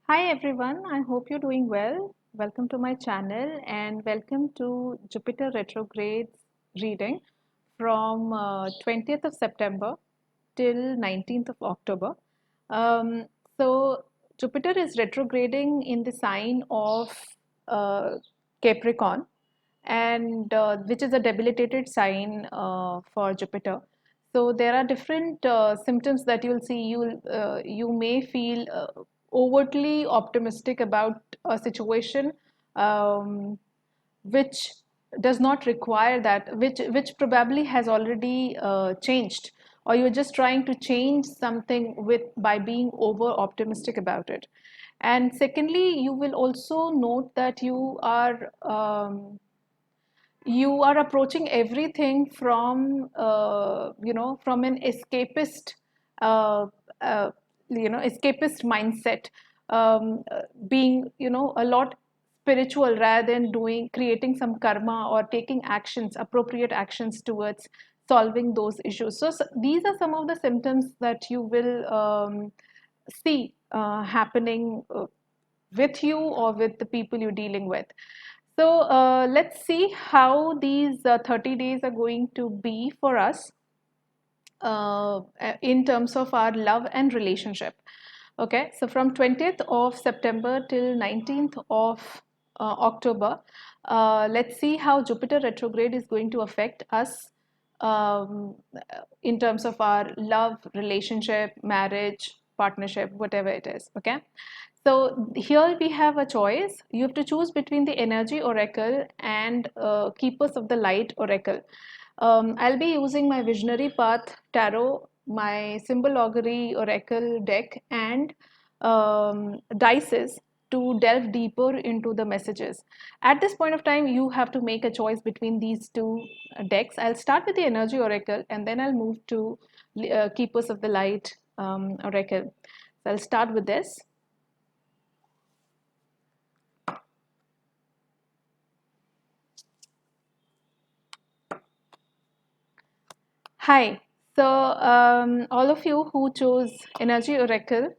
Hi everyone, I hope you're doing well. Welcome to my channel and welcome to Jupiter Retrograde reading from 20th of September till 19th of October. Um, so Jupiter is retrograding in the sign of uh, Capricorn, and which is a debilitated sign for Jupiter. So there are different symptoms that you'll see. You may feel overtly optimistic about a situation, um, which does not require that, which probably has already changed, or you're just trying to change something with by being over optimistic about it. And secondly, you will also note that you are approaching everything from from an uh, uh, escapist mindset, being a lot spiritual rather than doing creating some karma or taking actions, appropriate actions towards solving those issues. So these are some of the symptoms that you will see happening with you or with the people you're dealing with. So let's see how these 30 days are going to be for us in terms of our love and relationship. Okay, so from 20th of September till 19th of October, let's see how Jupiter retrograde is going to affect us um, in terms of our love, relationship, marriage, partnership, whatever it is. Okay, so here we have a choice. You have to choose between the energy oracle and keepers of the light oracle. I'll be using my Visionary Path Tarot, my Symbol Augury Oracle deck, and dices to delve deeper into the messages. At this point of time, you have to make a choice between these two decks. I'll start with the Energy Oracle and then I'll move to Keepers of the Light Oracle. So I'll start with this. Hi. So, all of you who chose Energy Oracle,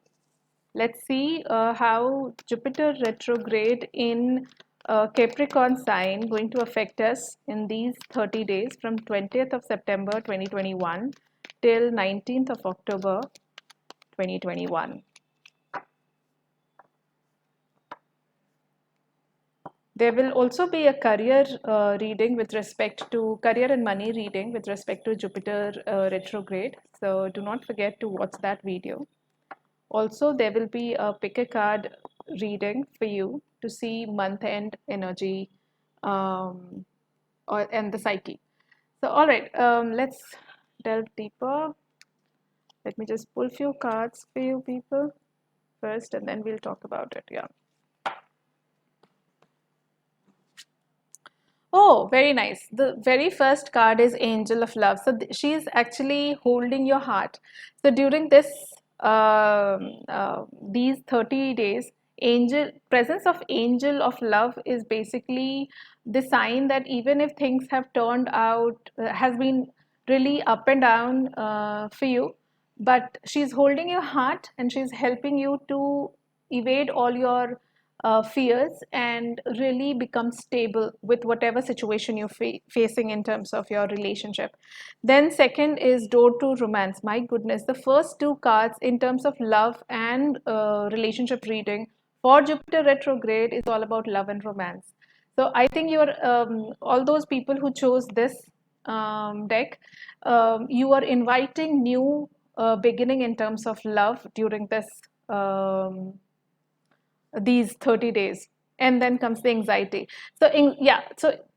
let's see how Jupiter retrograde in Capricorn sign going to affect us in these 30 days from 20th of September 2021 till 19th of October 2021. There will also be a career reading with respect to career and money reading with respect to Jupiter retrograde. So do not forget to watch that video. Also, there will be a pick a card reading for you to see month end energy um, and the psyche. So, all right, let's delve deeper. Let me just pull few cards for you people first, and then we'll talk about it. Yeah. Oh, very nice. The very first card is Angel of Love. So she's actually holding your heart. So during these 30 days, angel presence of Angel of Love is basically the sign that even if things have turned out, has been really up and down for you, but she's holding your heart and she's helping you to evade all your fears and really become stable with whatever situation you're facing in terms of your relationship. Then second is door to romance. My goodness, the first two cards in terms of love and relationship reading for Jupiter retrograde is all about love and romance. So I think you're all those people who chose this deck, you are inviting new beginning in terms of love during this um, these 30 days, and then comes the anxiety. So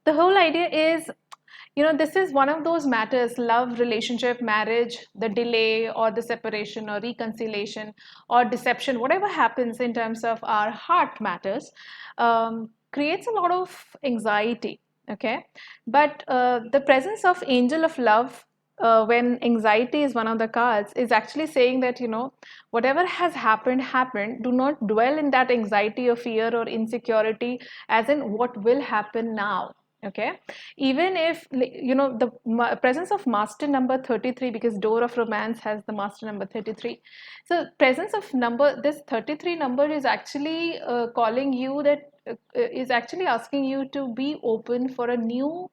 the whole idea is, this is one of those matters, love, relationship, marriage, the delay or the separation or reconciliation or deception, whatever happens in terms of our heart matters, creates a lot of anxiety. Okay, but the presence of Angel of Love, when anxiety is one of the cards, is actually saying that, whatever has happened. Do not dwell in that anxiety or fear or insecurity, as in what will happen now. Okay, even if the presence of master number 33, because door of romance has the master number 33. So presence of number, this 33 number is actually calling you, that is actually asking you to be open for a new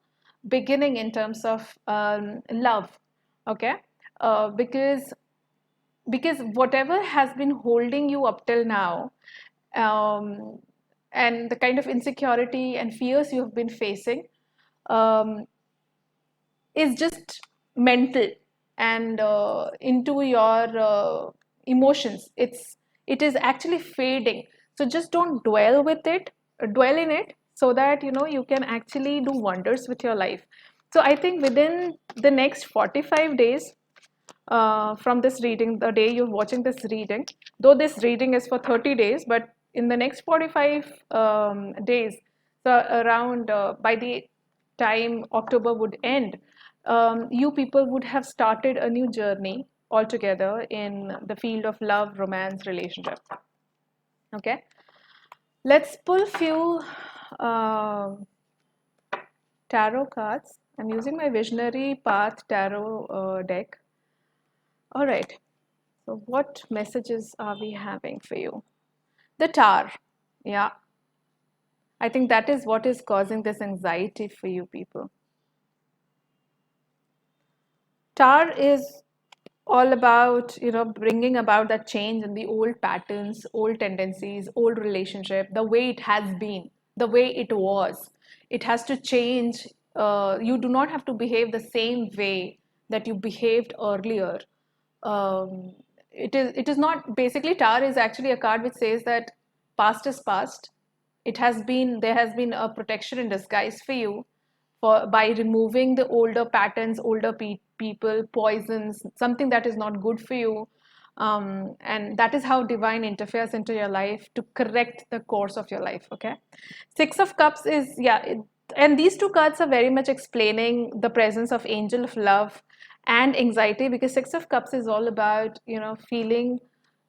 beginning in terms of love. Okay, because whatever has been holding you up till now, um, and the kind of insecurity and fears you have been facing, um, is just mental and into your emotions. It is actually fading. So just don't dwell with it, dwell in it, so that you can actually do wonders with your life. So I think within the next 45 days, from this reading, the day you're watching this reading, though this reading is for 30 days, but in the next 45 days, so around by the time October would end, you people would have started a new journey altogether in the field of love, romance, relationship. Okay, let's pull few tarot cards. I'm using my Visionary Path Tarot deck. All right. So what messages are we having for you? The Tower. Yeah. I think that is what is causing this anxiety for you people. Tower is all about, bringing about that change in the old patterns, old tendencies, old relationship, the way it has been, the way it was. It has to change. You do not have to behave the same way that you behaved earlier. um, it is not, basically Tower is actually a card which says that past is past. There has been a protection in disguise for you, for by removing the older patterns, older people, poisons, something that is not good for you. And that is how divine interferes into your life to correct the course of your life. Okay, Six of Cups is, yeah, and these two cards are very much explaining the presence of angel of love and anxiety, because Six of Cups is all about feeling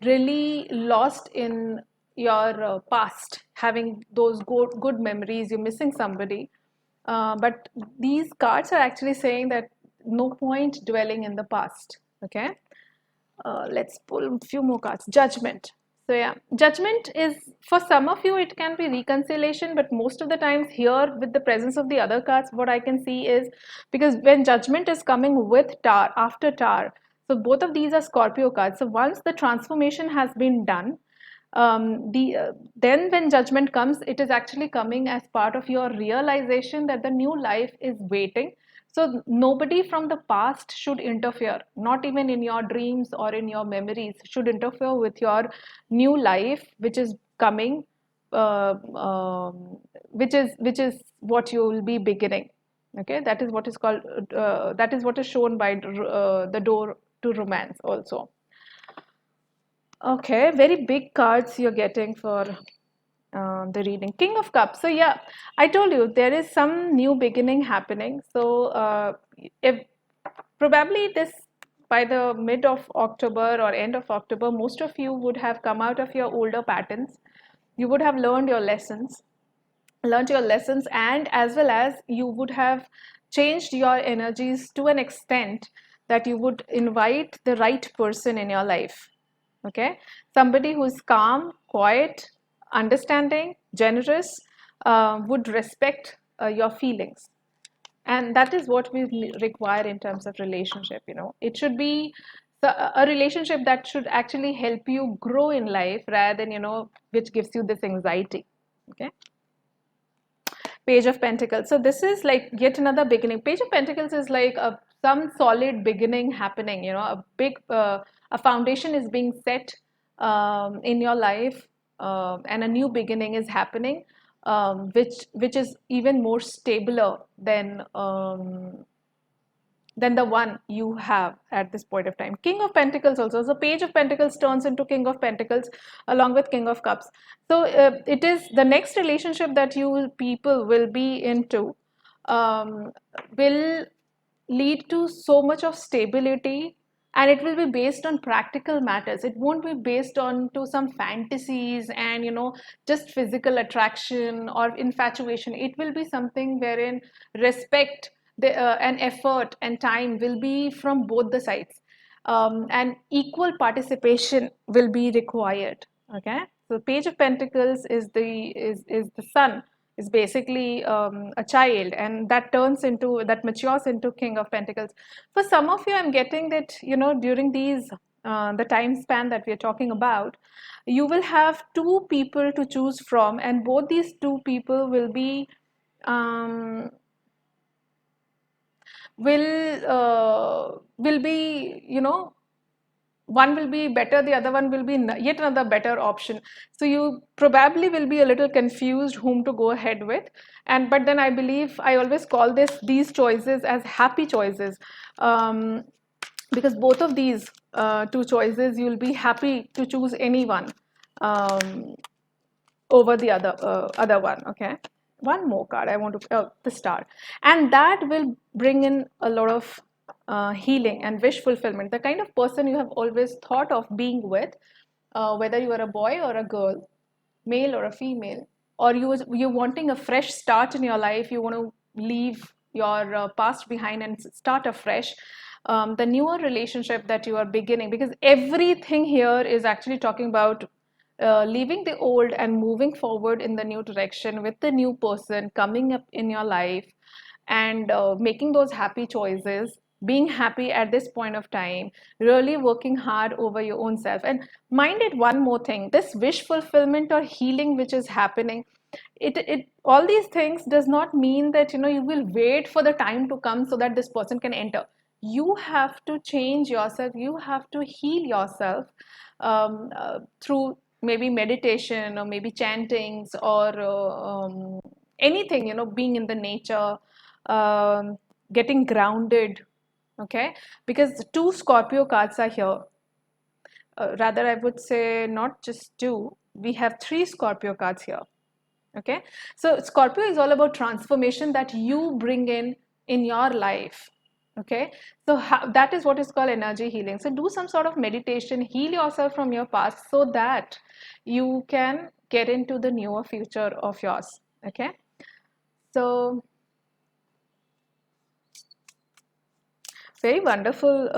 really lost in your past, having those good memories, you're missing somebody. But these cards are actually saying that no point dwelling in the past. Okay, let's pull a few more cards. Judgment. So yeah, judgment is, for some of you it can be reconciliation, but most of the times here with the presence of the other cards, what I can see is, because when judgment is coming with Tower, after Tower, so both of these are Scorpio cards. So once the transformation has been done, then when judgment comes, it is actually coming as part of your realization that the new life is waiting. So nobody from the past should interfere, not even in your dreams or in your memories, should interfere with your new life, which is coming, uh, um, which is what you will be beginning. Okay, that is what is called. That is what is shown by the door to romance also. Okay, very big cards you're getting for the reading. King of Cups. So yeah, I told you there is some new beginning happening. So if probably this, by the mid of October or end of October, most of you would have come out of your older patterns. You would have learned your lessons, and as well as you would have changed your energies to an extent that you would invite the right person in your life. Okay, somebody who is calm, quiet, understanding, generous, would respect your feelings, and that is what we require in terms of relationship. It should be a relationship that should actually help you grow in life, rather than which gives you this anxiety. Okay, Page of Pentacles. So this is like yet another beginning. Page of Pentacles is like some solid beginning happening. A big a foundation is being set in your life, and a new beginning is happening, which is even more stabler than the one you have at this point of time. King of Pentacles also. So Page of Pentacles turns into King of Pentacles along with King of Cups. So it is the next relationship that you people will be into, will lead to so much of stability, and it will be based on practical matters. It won't be based on to some fantasies and just physical attraction or infatuation. It will be something wherein respect and effort and time will be from both the sides, and equal participation will be required. Okay, so Page of Pentacles is the sun, is basically a child, and that matures into King of Pentacles. For some of you, I'm getting that during these the time span that we are talking about, you will have two people to choose from, and both these two people um, will be one will be better, the other one will be yet another better option. So you probably will be a little confused whom to go ahead with. And but then I believe I always call these choices as happy choices, um, because both of these two choices you'll be happy to choose anyone um, over the other one. Okay, one more card I want to the star, and that will bring in a lot of healing and wish fulfillment. The kind of person you have always thought of being with, whether you are a boy or a girl, male or a female, or you're wanting a fresh start in your life, you want to leave your past behind and start afresh. The newer relationship that you are beginning, because everything here is actually talking about leaving the old and moving forward in the new direction with the new person coming up in your life, and making those happy choices, being happy at this point of time, really working hard over your own self. And mind it, one more thing, this wish fulfillment or healing which is happening, it all these things does not mean that you will wait for the time to come so that this person can enter. You have to change yourself, you have to heal yourself, through maybe meditation or maybe chantings or anything, being in the nature, um, getting grounded. Okay, because two Scorpio cards are here. Rather, I would say not just two, we have three Scorpio cards here. Okay, so Scorpio is all about transformation that you bring in your life. Okay, so that is what is called energy healing. So do some sort of meditation, heal yourself from your past so that you can get into the newer future of yours. Okay, so very wonderful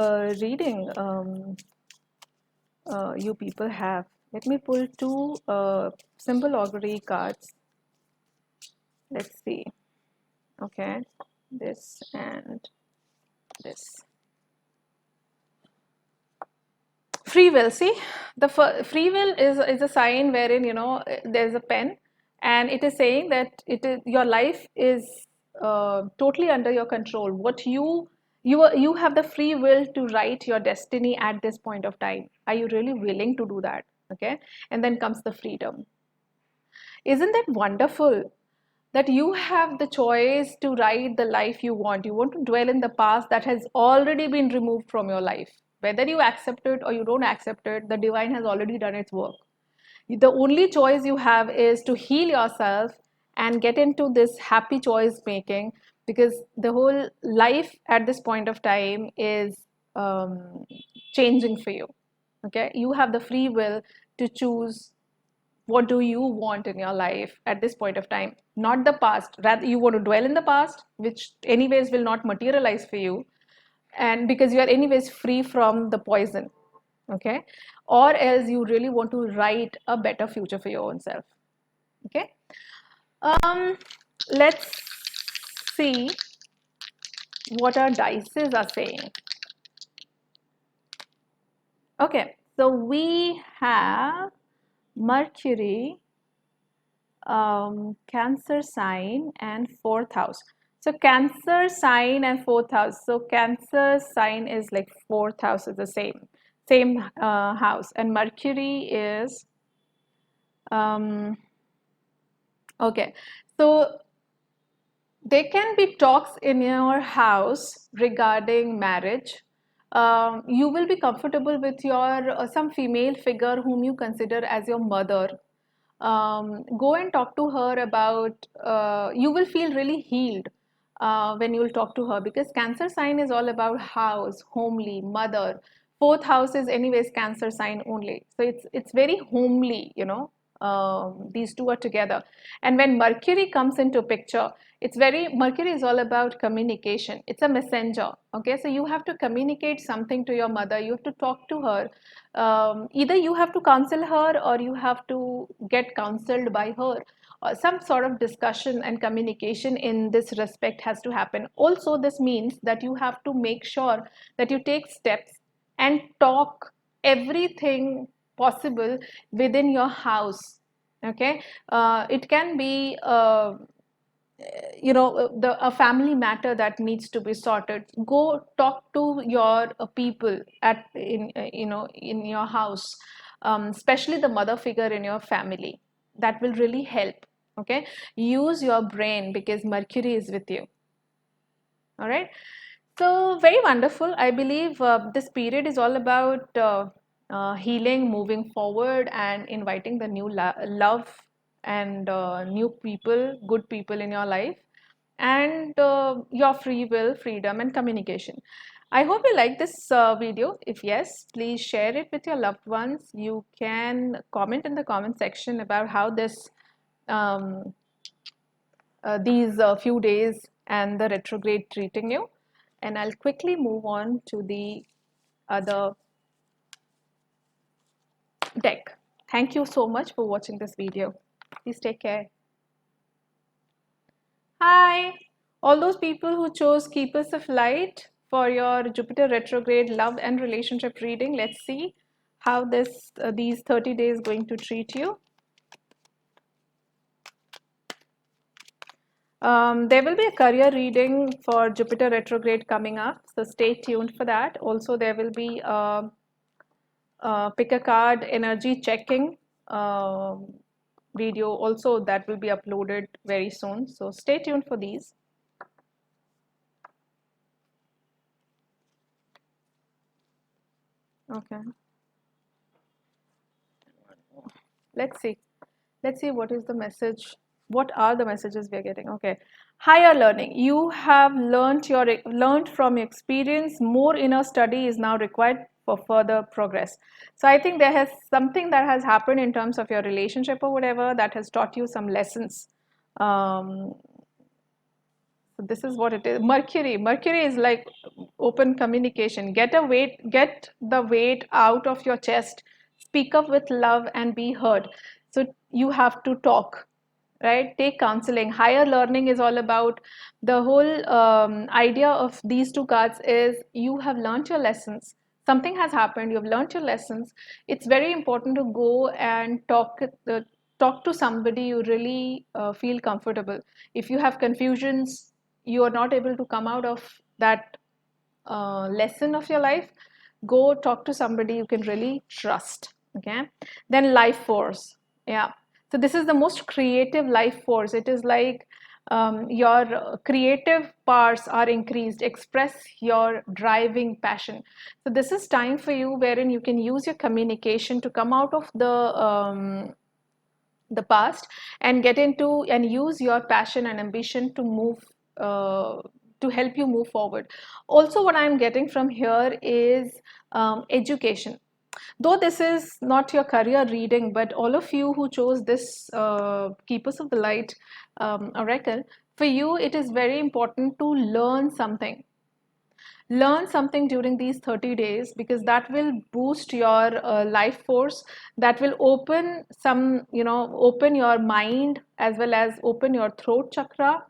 reading you people have. Let me pull two symbol augury cards. Let's see. Okay, this and this. Free will. See, the free will is a sign wherein there's a pen, and it is saying that it is your life is totally under your control. What you have the free will to write your destiny at this point of time. Are you really willing to do that? Okay, and then comes the freedom. Isn't that wonderful? That you have the choice to write the life you want. You want to dwell in the past that has already been removed from your life. Whether you accept it or you don't accept it, the divine has already done its work. The only choice you have is to heal yourself and get into this happy choice making, because the whole life at this point of time is changing for you. Okay, you have the free will to choose what do you want in your life at this point of time, not the past. Rather, you want to dwell in the past, which anyways will not materialize for you, and because you are anyways free from the poison. Okay, or else you really want to write a better future for your own self. Okay, um let's see what our dices are saying. Okay, so we have Mercury, Cancer sign, and fourth house. So Cancer sign and fourth house. So Cancer sign is like fourth house is the same house, and Mercury is okay. So there can be talks in your house regarding marriage. You will be comfortable with your some female figure whom you consider as your mother. Go and talk to her about, you will feel really healed when you will talk to her, because Cancer sign is all about house, homely, mother, Fourth house is anyways Cancer sign only. So it's very homely, you know. These two are together. And when Mercury comes into picture, Mercury is all about communication. It's a messenger. Okay, so you have to communicate something to your mother. You have to talk to her. Either you have to counsel her or you have to get counseled by her. Some sort of discussion and communication in this respect has to happen. Also, this means that you have to make sure that you take steps and talk everything possible within your house. Okay, it can be a family matter that needs to be sorted. Go talk to your people at in in your house, especially the mother figure in your family. That will really help. Okay, use your brain because Mercury is with you. All right. So very wonderful. I believe this period is all about healing, moving forward, and inviting the new love and new people, good people in your life, and your free will, freedom, and communication. I hope you like this video. If yes, please share it with your loved ones. You can comment in the comment section about how um, these few days and the retrograde treating you. And I'll quickly move on to the other deck. Thank you so much for watching this video. Please take care. Hi, all those people who chose Keepers of Light for your Jupiter retrograde love and relationship reading. Let's see how these 30 days going to treat you. There will be a career reading for Jupiter retrograde coming up, so stay tuned for that. Also, there will be pick a card energy checking video also that will be uploaded very soon. So stay tuned for these. Okay. Let's see. Let's see what is the message. What are the messages we are getting? Okay. Higher learning. You have learned from your experience. More inner study is now required for further progress. So I think there has something that has happened in terms of your relationship or whatever that has taught you some lessons. So this is what it is. Mercury is like open communication. Get the weight out of your chest. Speak up with love and be heard. So you have to talk, right? Take counseling. Higher learning is all about the whole idea of these two cards is you have learned your lessons. Something has happened. You have learned your lessons. It's very important to go and talk to somebody you really feel comfortable. If you have confusions, you are not able to come out of that lesson of your life, go talk to somebody you can really trust. Okay, then life force. Yeah, so this is the most creative life force. It is like your creative parts are increased. Express your driving passion. So this is time for you wherein you can use your communication to come out of the past and get into and use your passion and ambition to move to help you move forward. Also, what I'm getting from here is education. Though this is not your career reading, but all of you who chose this Keepers of the Light oracle, for you it is very important to learn something during these 30 days because that will boost your life force. That will open open your mind as well as open your throat chakra,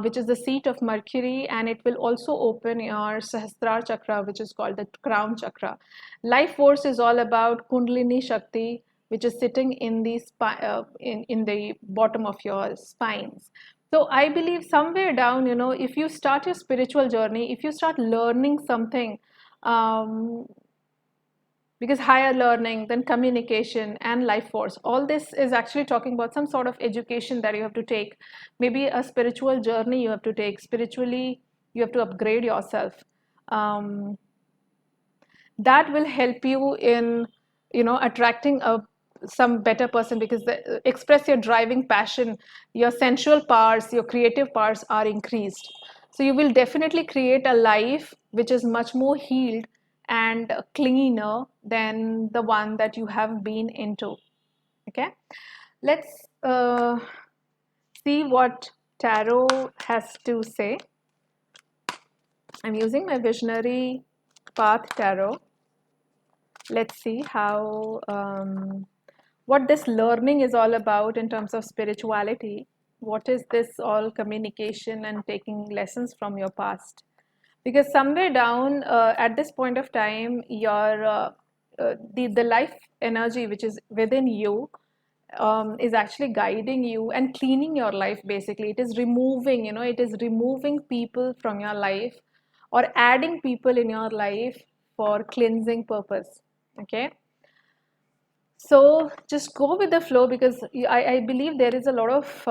which is the seat of Mercury, and it will also open your Sahasrara chakra, which is called the crown chakra. Life force is all about Kundalini Shakti, which is sitting in the in the bottom of your spines. So I believe somewhere down, if you start your spiritual journey, if you start learning something, um, because higher learning, then communication and life force, all this is actually talking about some sort of education that you have to take. Maybe a spiritual journey you have to take. Spiritually, you have to upgrade yourself. Um, that will help you in attracting some better person because express your driving passion, your sensual powers, your creative powers are increased. So you will definitely create a life which is much more healed and cleaner than the one that you have been into. Okay, let's see what tarot has to say. I'm using my Visionary Path Tarot. Let's see how what this learning is all about in terms of spirituality. What is this all communication and taking lessons from your past? Because somewhere down at this point of time, your the life energy which is within you is actually guiding you and cleaning your life. Basically, it is removing, it is removing people from your life or adding people in your life for cleansing purpose. Okay, so just go with the flow, because I believe there is a lot of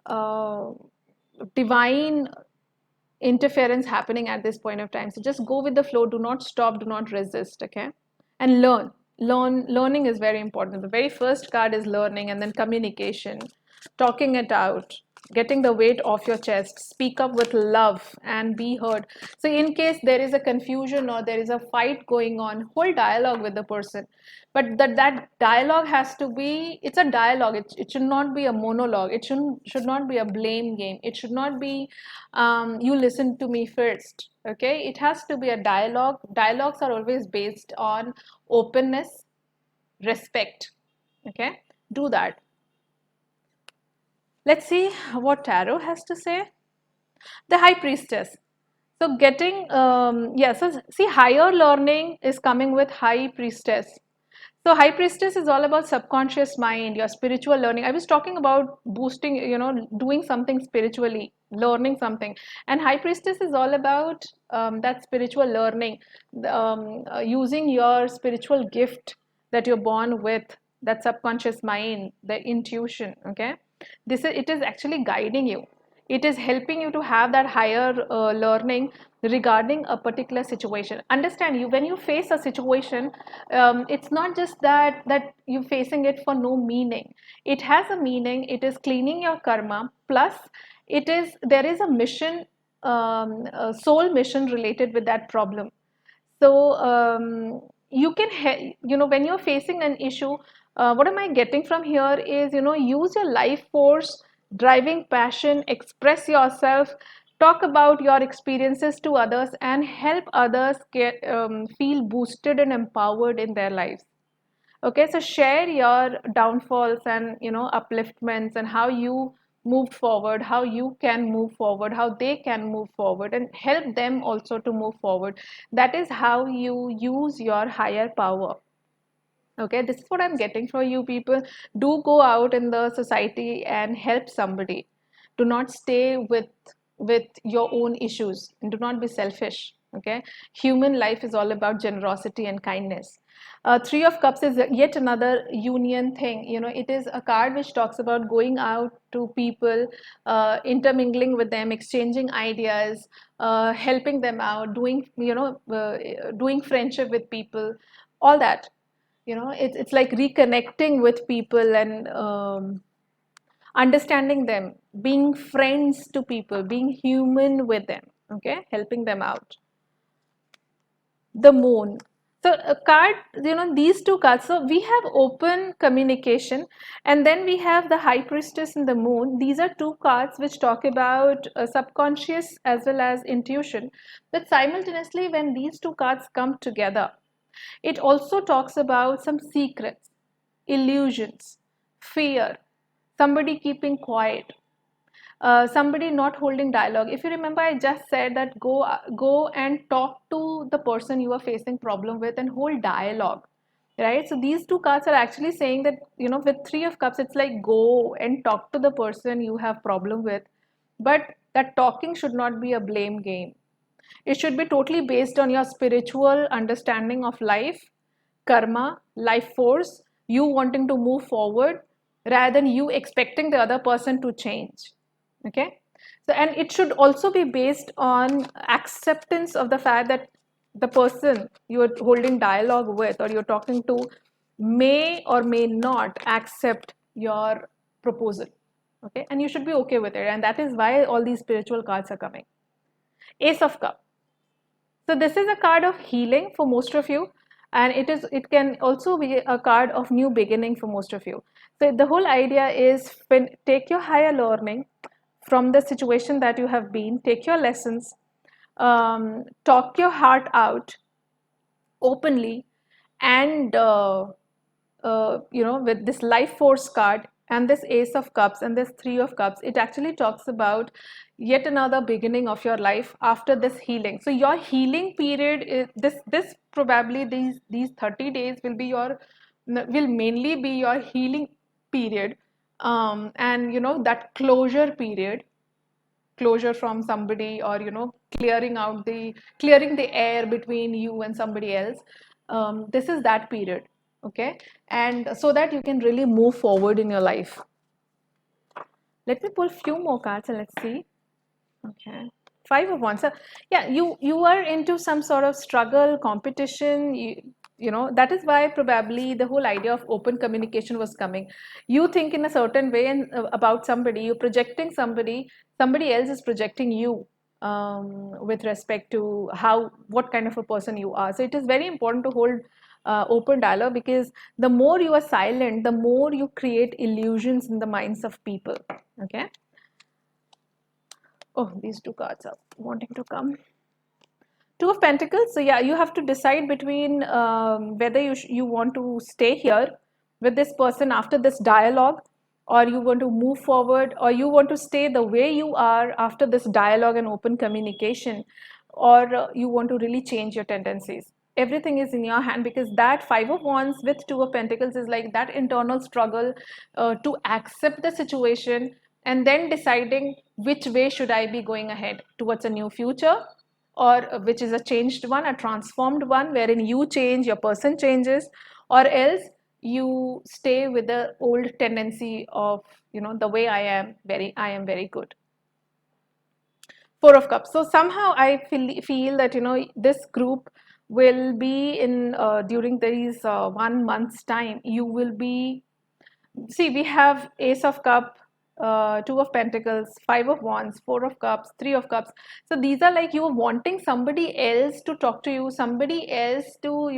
uh, divine interference happening at this point of time. So just go with the flow, do not stop, do not resist. Okay, and learning is very important. The very first card is learning, and then communication, talking it out, getting the weight off your chest, speak up with love and be heard. So in case there is a confusion or there is a fight going on, hold dialogue with the person, but that dialogue has to be, it's a dialogue. It should not be a monologue. It should not be a blame game. It should not be you listen to me first. Okay, it has to be a dialogue. Dialogues are always based on openness, respect. Okay, do that. Let's see what tarot has to say. The High Priestess. So getting so see, higher learning is coming with High Priestess. So High Priestess is all about subconscious mind, your spiritual learning. I was talking about boosting, doing something spiritually, learning something. And High Priestess is all about that spiritual learning, using your spiritual gift that you're born with, that subconscious mind, the intuition. Okay, it is actually guiding you. It is helping you to have that higher learning regarding a particular situation. Understand, you when you face a situation, it's not just that you're facing it for no meaning. It has a meaning. It is cleaning your karma, plus there is a mission, a soul mission related with that problem. So you can when you're facing an issue, what am I getting from here is, use your life force, driving passion, express yourself, talk about your experiences to others, and help others feel boosted and empowered in their lives. Okay, so share your downfalls and upliftments, and how you moved forward, how you can move forward, how they can move forward, and help them also to move forward. That is how you use your higher power. Okay, this is what I'm getting for you people. Do go out in the society and help somebody. Do not stay with your own issues, and do not be selfish. Okay, human life is all about generosity and kindness. Three of Cups is yet another union thing. It is a card which talks about going out to people, intermingling with them, exchanging ideas, helping them out, doing friendship with people, all that. It's like reconnecting with people and understanding them, being friends to people, being human with them. Okay, helping them out. The Moon. So a card, these two cards, so we have open communication, and then we have the High Priestess and the Moon. These are two cards which talk about subconscious as well as intuition. But simultaneously, when these two cards come together, it also talks about some secrets, illusions, fear, somebody keeping quiet, somebody not holding dialogue. If you remember, I just said that go and talk to the person you are facing problem with and hold dialogue, right? So these two cards are actually saying that, with Three of Cups, it's like go and talk to the person you have problem with, but that talking should not be a blame game. It should be totally based on your spiritual understanding of life, karma, life force, you wanting to move forward rather than you expecting the other person to change. Okay? So, and it should also be based on acceptance of the fact that the person you are holding dialogue with or you're talking to may or may not accept your proposal. Okay? And you should be okay with it. And that is why all these spiritual cards are coming. Ace of Cup. So this is a card of healing for most of you, and it can also be a card of new beginning for most of you. So the whole idea is, when take your higher learning from the situation that you have been, take your lessons, talk your heart out openly, and with this life force card and this ace of cups and this three of cups, it actually talks about yet another beginning of your life after this healing. So your healing period is this probably these 30 days will mainly be your healing period, and that closure period, closure from somebody, or clearing the air between you and somebody else. This is that period. Okay, and so that you can really move forward in your life. Let me pull a few more cards and let's see. Okay, Five of Wands. So yeah, you are into some sort of struggle, competition. That is why probably the whole idea of open communication was coming. You think in a certain way and about somebody, you're projecting somebody. Somebody else is projecting you, with respect to what kind of a person you are. So it is very important to hold open dialogue, because the more you are silent, the more you create illusions in the minds of people. Okay. Oh, these two cards are wanting to come. Two of Pentacles. So yeah, you have to decide between whether you want to stay here with this person after this dialogue, or you want to move forward, or you want to stay the way you are after this dialogue and open communication, or you want to really change your tendencies. Everything is in your hand, because that Five of Wands with Two of Pentacles is like that internal struggle to accept the situation, and then deciding which way should I be going ahead towards a new future, or which is a changed one, a transformed one, wherein you change, your person changes, or else you stay with the old tendency of, the way I am very good. Four of Cups. So somehow I feel that this group will be in during these 1 month's time. You will be, see, we have Ace of Cup, Two of Pentacles, Five of Wands, Four of Cups, Three of Cups. So these are like you wanting somebody else to talk to you, somebody else to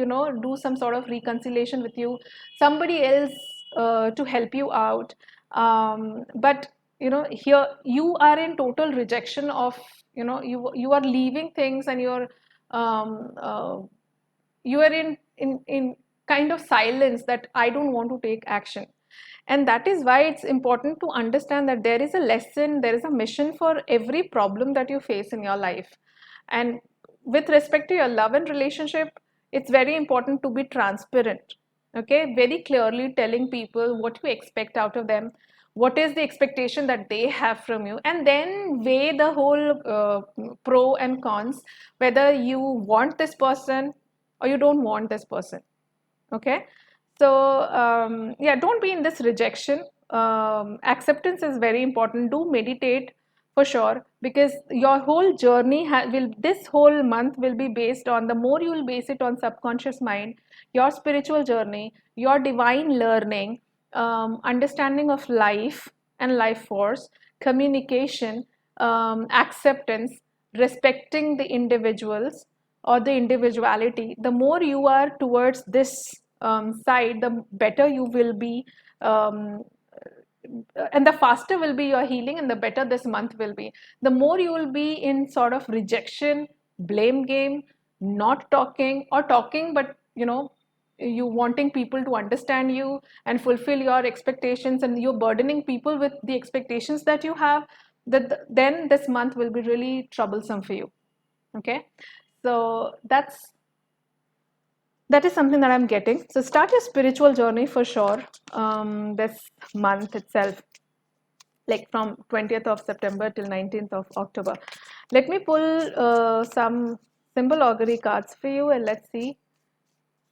do some sort of reconciliation with you, somebody else to help you out. But here you are in total rejection of, you are leaving things, and um, uh, you are in kind of silence, that I don't want to take action. And that is why it's important to understand that there is a lesson, there is a mission for every problem that you face in your life. And with respect to your love and relationship, it's very important to be transparent. Okay, very clearly telling people what you expect out of them, what is the expectation that they have from you, and then weigh the whole pro and cons, whether you want this person or you don't want this person. Okay, so yeah, don't be in this rejection. Acceptance is very important. Do meditate for sure, because your whole journey will this whole month will be based on, the more you will base it on subconscious mind, your spiritual journey, your divine learning, understanding of life and life force, communication, acceptance, respecting the individuals or the individuality. The more you are towards this side, the better you will be, um, and the faster will be your healing, and the better this month will be. The more you will be in sort of rejection, blame game, not talking, or talking, but you wanting people to understand you and fulfill your expectations, and you're burdening people with the expectations that you have, then this month will be really troublesome for you. Okay, so that is something that I'm getting. So start your spiritual journey for sure, this month itself, like from 20th of September till 19th of October. Let me pull some symbol augury cards for you, and let's see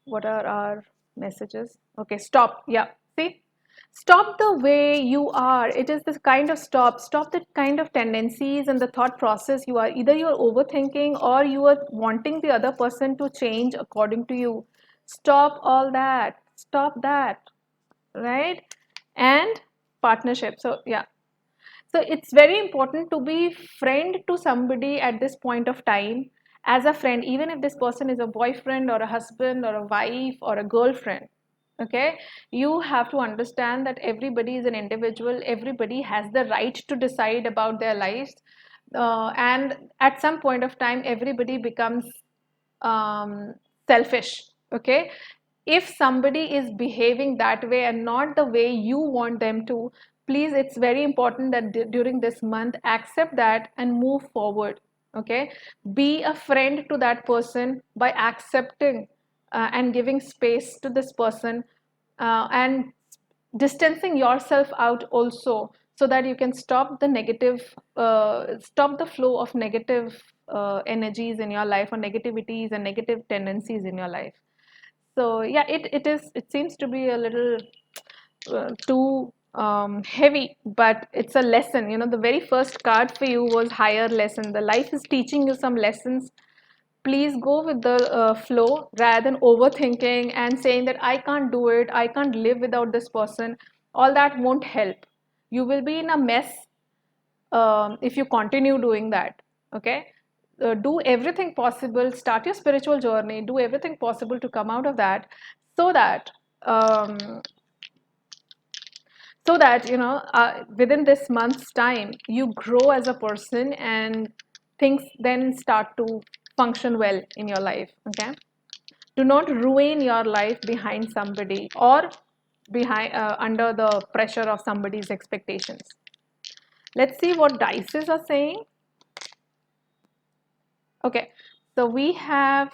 what are our messages. Okay, stop. Yeah, see, stop the way you are. It is this kind of stop the kind of tendencies and the thought process you are. Either you're overthinking, or you are wanting the other person to change according to you. Stop all that. Stop that. Right? And partnership. So yeah, so it's very important to be friend to somebody at this point of time, as a friend, even if this person is a boyfriend or a husband or a wife or a girlfriend. Okay, you have to understand that everybody is an individual, everybody has the right to decide about their lives, and at some point of time everybody becomes um, selfish. Okay, if somebody is behaving that way and not the way you want them to, please, it's very important that during this month accept that and move forward. Okay, be a friend to that person by accepting and giving space to this person, and distancing yourself out also, so that you can stop the negative, stop the flow of negative energies in your life, or negativities and negative tendencies in your life. So yeah, it seems to be a little too heavy, but it's a lesson. The very first card for you was higher lesson. The life is teaching you some lessons. Please go with the flow rather than overthinking and saying that I can't do it, I can't live without this person. All that won't help. You will be in a mess if you continue doing that. Okay, do everything possible, start your spiritual journey, do everything possible to come out of that, so that um, within this month's time you grow as a person, and things then start to function well in your life. Okay, do not ruin your life behind somebody, or behind under the pressure of somebody's expectations. Let's see what dices are saying. Okay, so we have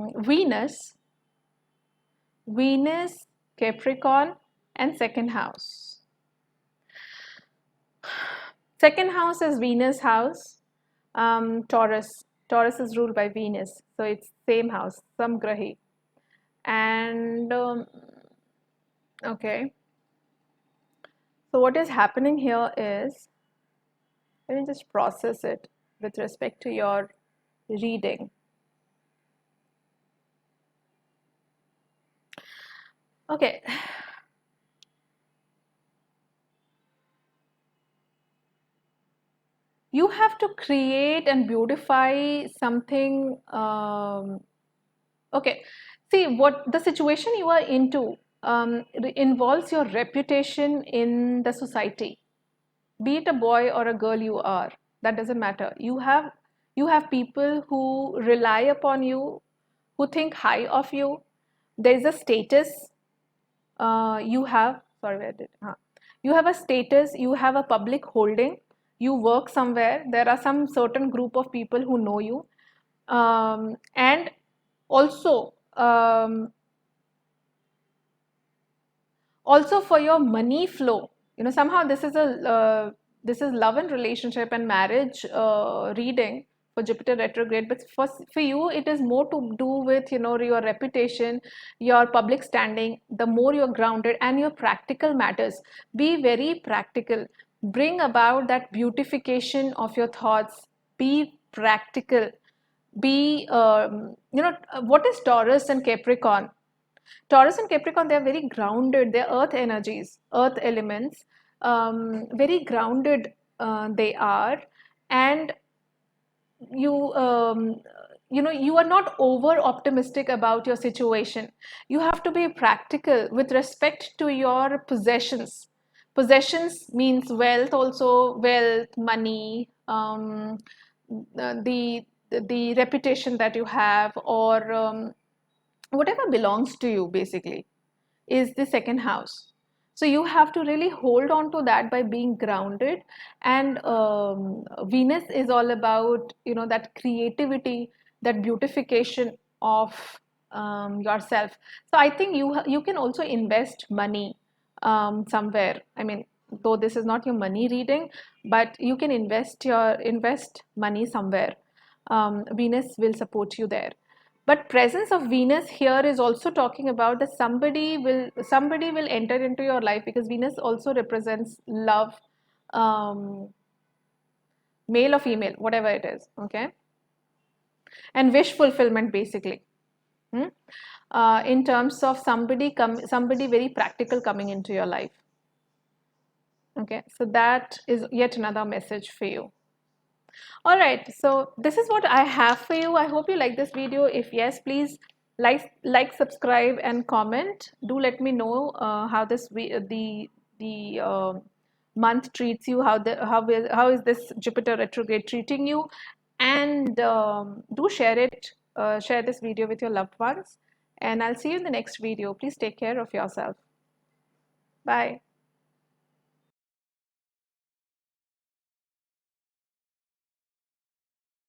Venus, Capricorn, and second house. Second house is Venus house. Taurus. Taurus is ruled by Venus, so it's same house, Samgrahi. And okay, so what is happening here is, let me just process it with respect to your reading. Okay. You have to create and beautify something. Okay, see, what the situation you are into involves your reputation in the society. Be it a boy or a girl you are, that doesn't matter. You have people who rely upon you, who think high of you. There is a status you have. Sorry, where did you have a status, you have a public holding, you work somewhere, there are some certain group of people who know you, and also also for your money flow. Somehow this is love and relationship and marriage reading for Jupiter retrograde, but for you it is more to do with your reputation, your public standing. The more you're grounded and your practical matters, be very practical, bring about that beautification of your thoughts, be practical, be what is Taurus and Capricorn? Taurus and Capricorn, they are very grounded. They're earth energies, earth elements. Very grounded they are, and you you are not over optimistic about your situation. You have to be practical with respect to your possessions. Possessions means wealth, also wealth, money, the reputation that you have, or whatever belongs to you basically is the second house. So you have to really hold on to that by being grounded. And Venus is all about that creativity, that beautification of yourself. So I think you can also invest money somewhere. I mean, though this is not your money reading, but you can invest money somewhere. Venus will support you there. But presence of Venus here is also talking about that somebody will enter into your life, because Venus also represents love, um, male or female, whatever it is. Okay, and wish fulfillment basically. Hmm? In terms of somebody very practical coming into your life. Okay, so that is yet another message for you. All right, so this is what I have for you. I hope you like this video. If yes, please subscribe, and comment. Do let me know how the month treats you. How is this Jupiter retrograde treating you? And do share it. Share this video with your loved ones. And I'll see you in the next video. Please take care of yourself. Bye.